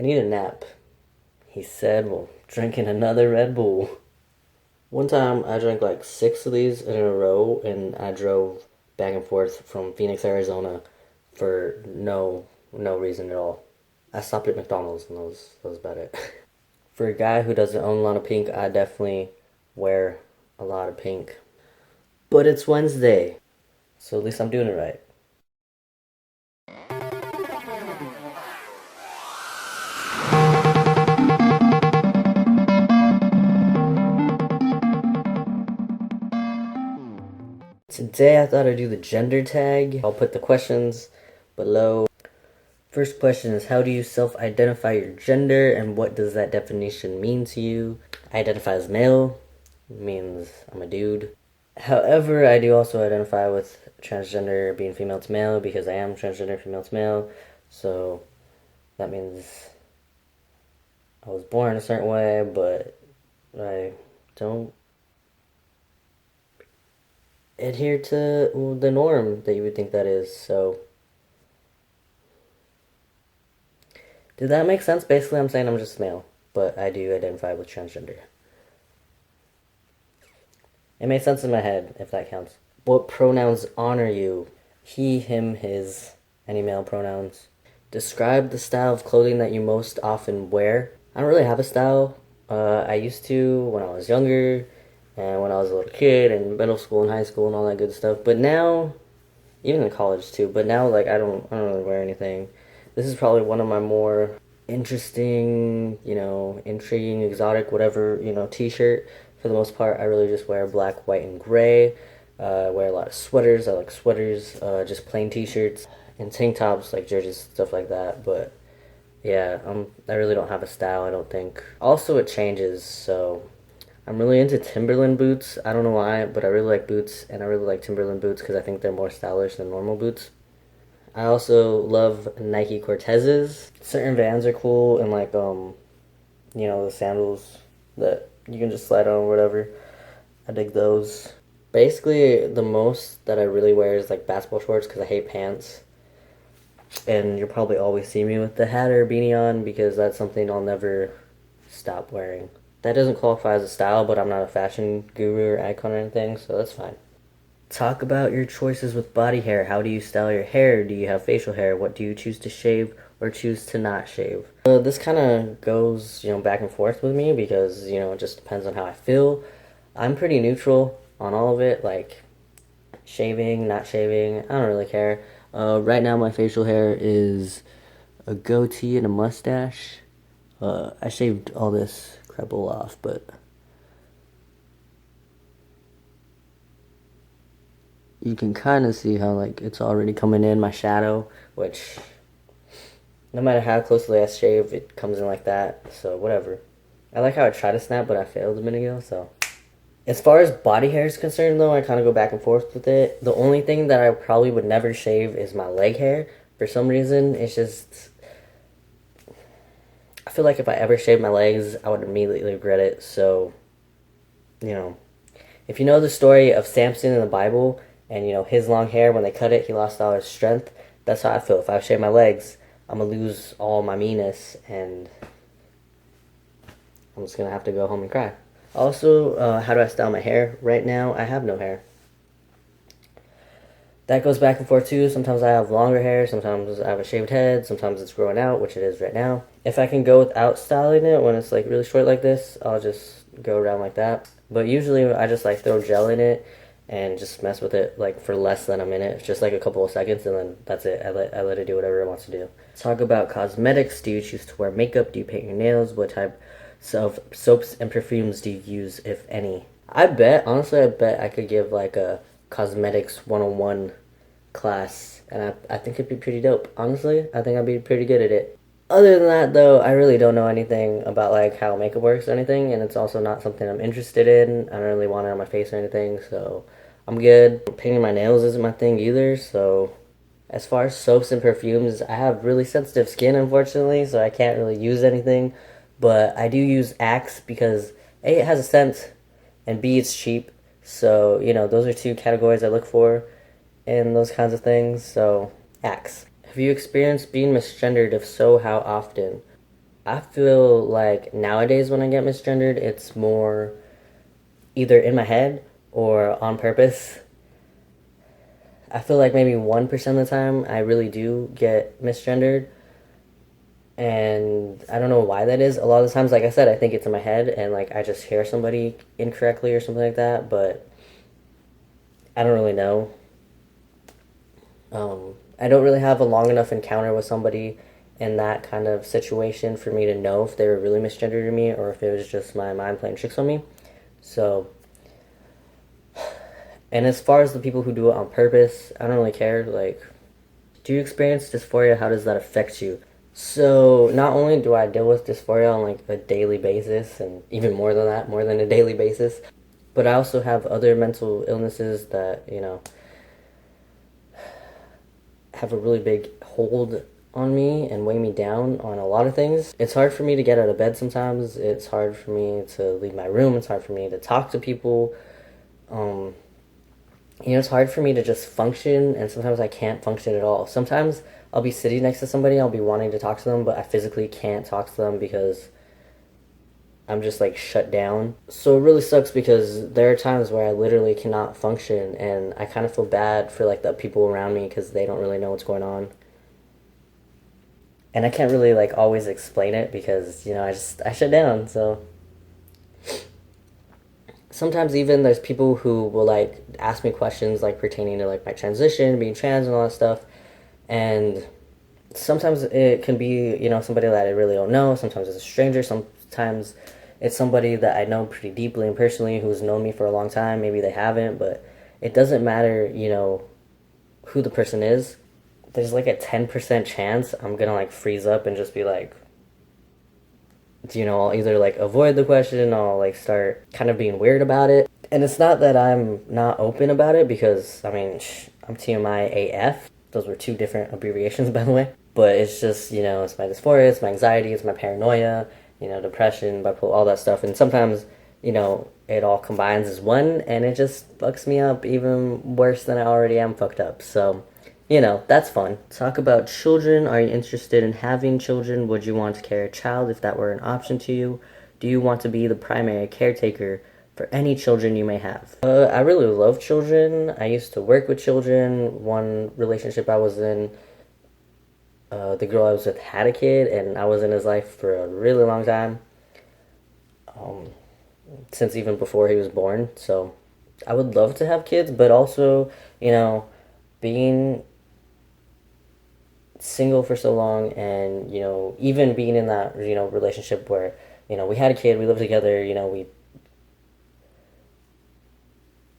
I need a nap. He said, well, drinking another Red Bull. One time I drank like 6 of these in a row and I drove back and forth from Phoenix, Arizona for no reason at all. I stopped at McDonald's and that was about it. For a guy who doesn't own a lot of pink, I definitely wear a lot of pink. But it's Wednesday, so at least I'm doing it right. Today I thought I'd do the gender tag. I'll put the questions below. First question is, how do you self-identify your gender and what does that definition mean to you? I identify as male, means I'm a dude. However, I do also identify with transgender, being female to male, because I am transgender female to male. So that means I was born a certain way, but I don't adhere to the norm that you would think that is. So did that make sense? Basically, I'm saying I'm just male, but I do identify with transgender. It made sense in my head, if that counts. What pronouns honor you? He, him, his, any male pronouns. Describe the style of clothing that you most often wear. I don't really have a style. I used to when I was younger and when I was a little kid and middle school and high school and all that good stuff. But now, even in college too, but now like I don't really wear anything. This is probably one of my more interesting, intriguing, exotic, whatever, t-shirt. For the most part, I really just wear black, white, and gray. I wear a lot of sweaters. I like sweaters, just plain t-shirts and tank tops, like jerseys, stuff like that. But yeah, I really don't have a style, I don't think. Also, it changes, so I'm really into Timberland boots. I don't know why, but I really like boots, and I really like Timberland boots because I think they're more stylish than normal boots. I also love Nike Cortezes. Certain Vans are cool, and like the sandals that you can just slide on or whatever. I dig those. Basically, the most that I really wear is like basketball shorts because I hate pants. And you'll probably always see me with the hat or beanie on because that's something I'll never stop wearing. That doesn't qualify as a style, but I'm not a fashion guru or icon or anything, so that's fine. Talk about your choices with body hair. How do you style your hair? Do you have facial hair? What do you choose to shave or choose to not shave? This kind of goes, back and forth with me because, it just depends on how I feel. I'm pretty neutral on all of it, like shaving, not shaving. I don't really care. Right now, my facial hair is a goatee and a mustache. I shaved all this crepple off, but you can kind of see how like it's already coming in my shadow, which no matter how closely I shave, it comes in like that. So whatever. I like how I tried to snap, but I failed a minute ago. So as far as body hair is concerned, though, I kind of go back and forth with it. The only thing that I probably would never shave is my leg hair. For some reason, it's just I feel like if I ever shaved my legs, I would immediately regret it. So, you know, if you know the story of Samson in the Bible and, his long hair, when they cut it, he lost all his strength. That's how I feel. If I shave my legs, I'm going to lose all my meanness and I'm just going to have to go home and cry. Also, how do I style my hair? Right now, I have no hair. That goes back and forth too. Sometimes I have longer hair, sometimes I have a shaved head, sometimes it's growing out, which it is right now. If I can go without styling it when it's like really short like this, I'll just go around like that. But usually I just like throw gel in it and just mess with it like for less than a minute, just like a couple of seconds, and then that's it. I let it do whatever it wants to do. Talk about cosmetics. Do you choose to wear makeup? Do you paint your nails? What type of soaps and perfumes do you use, if any? Honestly, I bet I could give like a cosmetics 101 class, and I think it'd be pretty dope. Honestly, I think I'd be pretty good at it. Other than that, though, I really don't know anything about like how makeup works or anything, and it's also not something I'm interested in. I don't really want it on my face or anything, so I'm good. Painting my nails isn't my thing either, so as far as soaps and perfumes, I have really sensitive skin, unfortunately, so I can't really use anything. But I do use Axe because A, it has a scent, and B, it's cheap. So, those are two categories I look for in those kinds of things. So, Axe. Have you experienced being misgendered? If so, how often? I feel like nowadays when I get misgendered, it's more either in my head or on purpose. I feel like maybe 1% of the time I really do get misgendered, and I don't know why that is. A lot of the times, like I said, I think it's in my head and like I just hear somebody incorrectly or something like that, but I don't really know. I don't really have a long enough encounter with somebody in that kind of situation for me to know if they were really misgendered to me or if it was just my mind playing tricks on me. So, and as far as the people who do it on purpose, I don't really care. Like, do you experience dysphoria? How does that affect you? So, not only do I deal with dysphoria on like a daily basis, and even more than that, more than a daily basis, but I also have other mental illnesses that, have a really big hold on me and weigh me down on a lot of things. It's hard for me to get out of bed sometimes. It's hard for me to leave my room. It's hard for me to talk to people. Um, it's hard for me to just function, and sometimes I can't function at all. Sometimes I'll be sitting next to somebody, I'll be wanting to talk to them, but I physically can't talk to them because I'm just like shut down. So it really sucks because there are times where I literally cannot function, and I kind of feel bad for like the people around me because they don't really know what's going on. And I can't really like always explain it because I shut down. So sometimes even there's people who will like ask me questions like pertaining to like my transition, being trans, and all that stuff, and sometimes it can be somebody that I really don't know. Sometimes it's a stranger. Sometimes it's somebody that I know pretty deeply and personally who's known me for a long time. Maybe they haven't, but it doesn't matter. Who the person is. There's like a 10% chance I'm gonna like freeze up and just be like, I'll either like avoid the question, I'll like start kind of being weird about it. And it's not that I'm not open about it because, I mean, I'm TMI AF. Those were two different abbreviations, by the way. But it's just, it's my dysphoria, it's my anxiety, it's my paranoia, depression, bipolar, all that stuff. And sometimes, it all combines as one and it just fucks me up even worse than I already am fucked up. So, that's fun. Talk about children. Are you interested in having children? Would you want to carry a child if that were an option to you? Do you want to be the primary caretaker for any children you may have? I really love children. I used to work with children. One relationship I was in, the girl I was with had a kid, and I was in his life for a really long time, since even before he was born. So I would love to have kids, but also, being single for so long and even being in that relationship where we had a kid, we lived together, we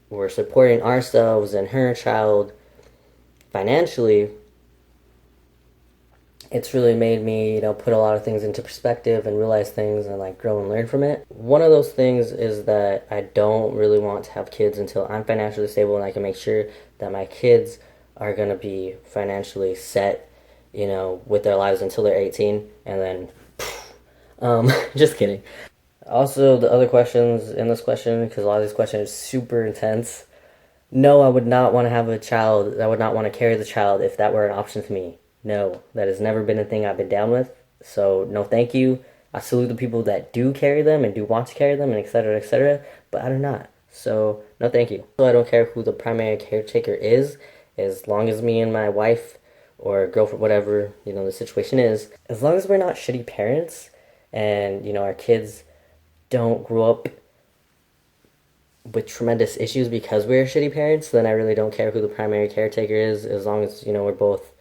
were supporting ourselves and her child financially. It's really made me put a lot of things into perspective and realize things and like grow and learn from it. One of those things is that I don't really want to have kids until I'm financially stable and I can make sure that my kids are going to be financially set, with their lives until they're 18, and then, just kidding. Also, the other questions in this question, because a lot of these questions are super intense. No, I would not want to have a child. I would not want to carry the child if that were an option to me. No, that has never been a thing I've been down with. So, no, thank you. I salute the people that do carry them and do want to carry them, and etc., but I do not. So, no, thank you. So, I don't care who the primary caretaker is, as long as me and my wife or girlfriend, whatever, the situation is, as long as we're not shitty parents and, our kids don't grow up with tremendous issues because we're shitty parents, then I really don't care who the primary caretaker is, as long as, we're both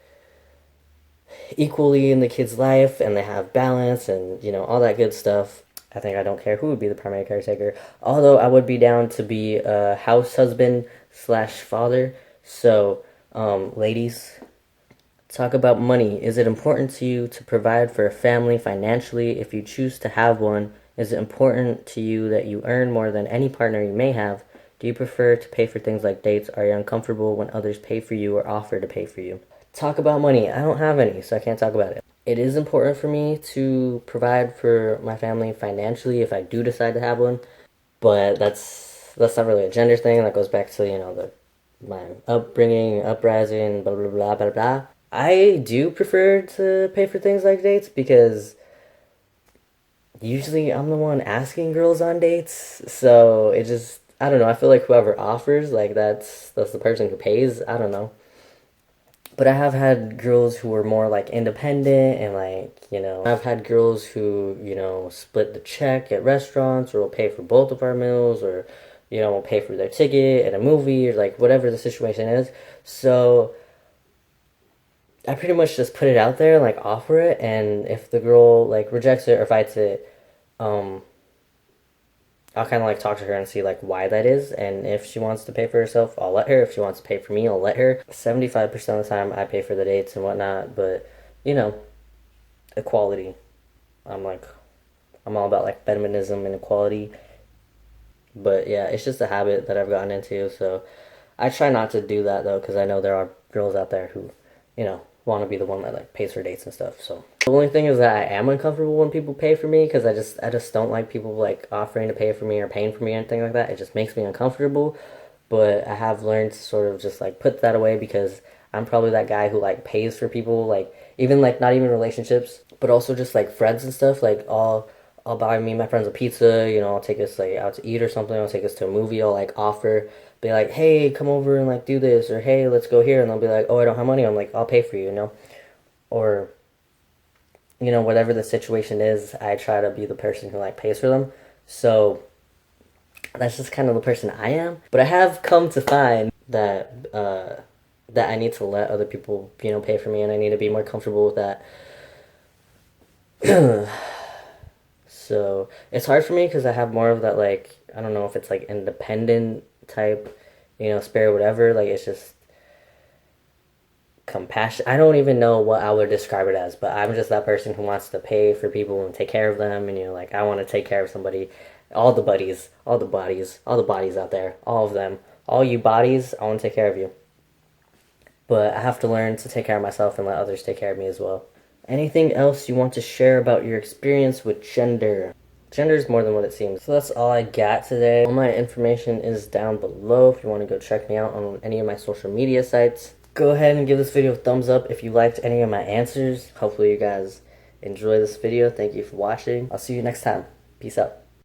equally in the kid's life and they have balance and, all that good stuff. I think I don't care who would be the primary caretaker. Although I would be down to be a house husband slash father. So, ladies, talk about money. Is it important to you to provide for a family financially if you choose to have one? Is it important to you that you earn more than any partner you may have? Do you prefer to pay for things like dates? Are you uncomfortable when others pay for you or offer to pay for you? Talk about money. I don't have any, so I can't talk about it. It is important for me to provide for my family financially if I do decide to have one, but that's not really a gender thing. That goes back to, my upbringing, uprising, blah, blah, blah, blah, blah. I do prefer to pay for things like dates because usually I'm the one asking girls on dates, so it just, I don't know. I feel like whoever offers, like that's the person who pays. I don't know. But I have had girls who were more like independent and like, I've had girls who, split the check at restaurants or will pay for both of our meals or, will pay for their ticket at a movie or like whatever the situation is. So I pretty much just put it out there, like offer it, and if the girl like rejects it or fights it, um, I'll kind of like talk to her and see like why that is, and if she wants to pay for herself, I'll let her. If she wants to pay for me, I'll let her. 75% of the time, I pay for the dates and whatnot, but you know, equality. I'm like, I'm all about like feminism and equality, but yeah, it's just a habit that I've gotten into. So I try not to do that though, because I know there are girls out there who, want to be the one that like pays for dates and stuff. So the only thing is that I am uncomfortable when people pay for me because I just don't like people like offering to pay for me or paying for me or anything like that. It just makes me uncomfortable. But I have learned to sort of just like put that away because I'm probably that guy who like pays for people, like even like not even relationships, but also just like friends and stuff. Like I'll buy me and my friends a pizza, I'll take us like out to eat or something, I'll take us to a movie, I'll like offer, be like, hey, come over and like do this, or hey, let's go here, and they'll be like, oh, I don't have money, I'm like, I'll pay for you, or whatever the situation is, I try to be the person who like pays for them. So that's just kind of the person I am. But I have come to find that I need to let other people, pay for me, and I need to be more comfortable with that. So it's hard for me because I have more of that, like, I don't know if it's like independent type, spirit, whatever. Like, it's just compassion. I don't even know what I would describe it as, but I'm just that person who wants to pay for people and take care of them. And, like, I want to take care of somebody. All the buddies, all the bodies, all the bodies out there, all of them, all you bodies, I want to take care of you. But I have to learn to take care of myself and let others take care of me as well. Anything else you want to share about your experience with gender? Gender is more than what it seems. So that's all I got today. All my information is down below if you want to go check me out on any of my social media sites. Go ahead and give this video a thumbs up if you liked any of my answers. Hopefully you guys enjoy this video. Thank you for watching. I'll see you next time. Peace out.